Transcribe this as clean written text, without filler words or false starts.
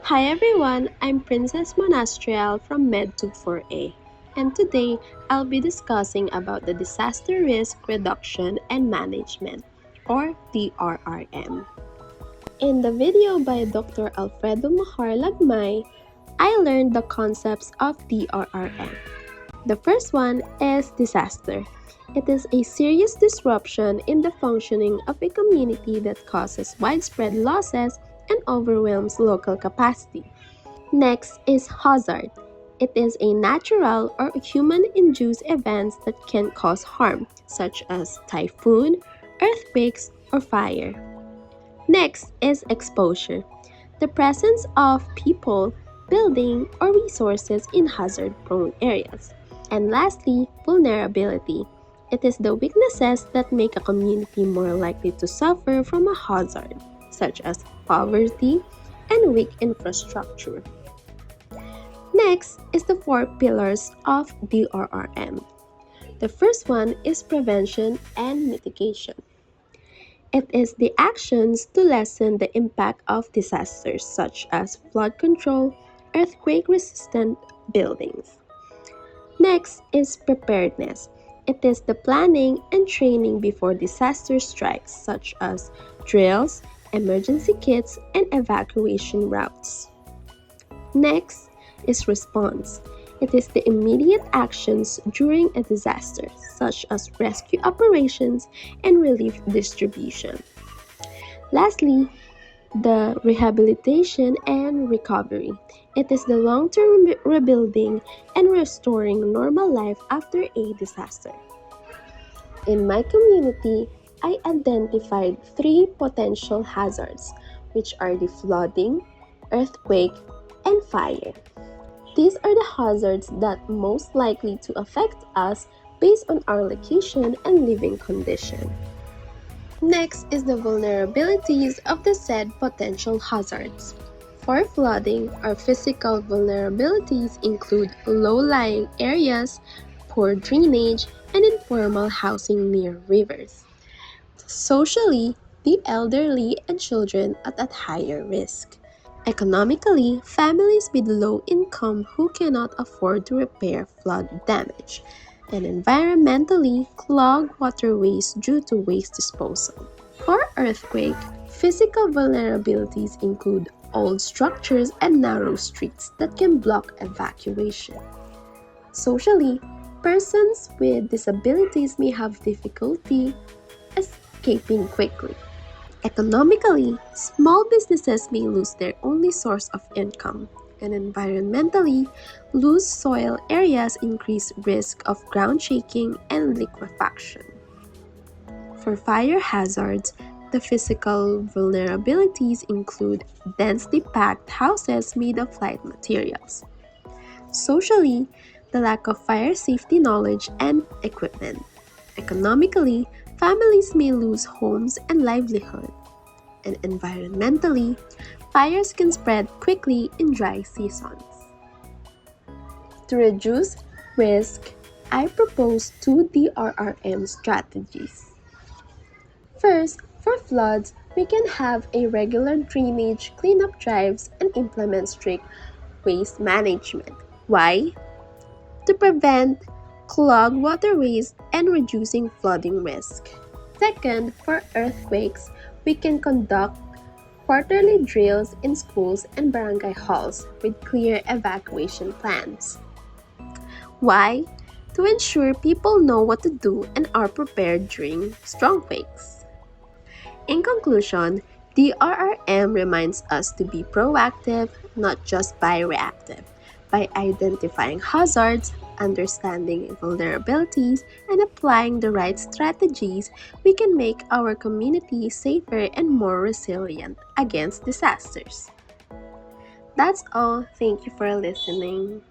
Hi everyone, I'm Princess Monastrial from MedTube 4A, and today I'll be discussing about the Disaster Risk Reduction and Management, or DRRM. In the video by Dr. Alfredo Mahar Lagmay, I learned the concepts of DRRM. The first one is disaster. It is a serious disruption in the functioning of a community that causes widespread losses and overwhelms local capacity. Next is hazard. It is a natural or human-induced events that can cause harm, such as typhoon, earthquakes, or fire. Next is exposure. The presence of people, building, or resources in hazard-prone areas. And lastly, vulnerability. It is the weaknesses that make a community more likely to suffer from a hazard, such as poverty and weak infrastructure. Next is the four pillars of DRRM. The first one is prevention and mitigation. It is the actions to lessen the impact of disasters such as flood control, earthquake-resistant buildings. Next is preparedness. It is the planning and training before disaster strikes such as drills, emergency kits, and evacuation routes. Next is response. It is the immediate actions during a disaster, such as rescue operations and relief distribution. Lastly, the rehabilitation and recovery. It is the long-term rebuilding and restoring normal life after a disaster. In my community, I identified 3 potential hazards, which are the flooding, earthquake, and fire. These are the hazards that most likely to affect us based on our location and living condition. Next is the vulnerabilities of the said potential hazards. For flooding, our physical vulnerabilities include low-lying areas, poor drainage, and informal housing near rivers. Socially, the elderly and children are at higher risk. Economically, families with low income who cannot afford to repair flood damage. And environmentally, clogged waterways due to waste disposal. For earthquake, physical vulnerabilities include old structures and narrow streets that can block evacuation. Socially, persons with disabilities may have difficulty escaping quickly. Economically, small businesses may lose their only source of income, and environmentally, loose soil areas increase risk of ground shaking and liquefaction. For fire hazards, the physical vulnerabilities include densely packed houses made of light materials. Socially, the lack of fire safety knowledge and equipment. Economically, families may lose homes and livelihood. And environmentally, fires can spread quickly in dry seasons. To reduce risk, I propose 2 DRRM strategies. First, for floods, we can have a regular drainage cleanup drives and implement strict waste management. Why? To prevent clogged waterways and reducing flooding risk. Second, for earthquakes, we can conduct quarterly drills in schools and barangay halls with clear evacuation plans. Why? To ensure people know what to do and are prepared during strong quakes. In conclusion, DRRM reminds us to be proactive, not just by reactive. By identifying hazards, understanding vulnerabilities, and applying the right strategies, we can make our community safer and more resilient against disasters. That's all. Thank you for listening.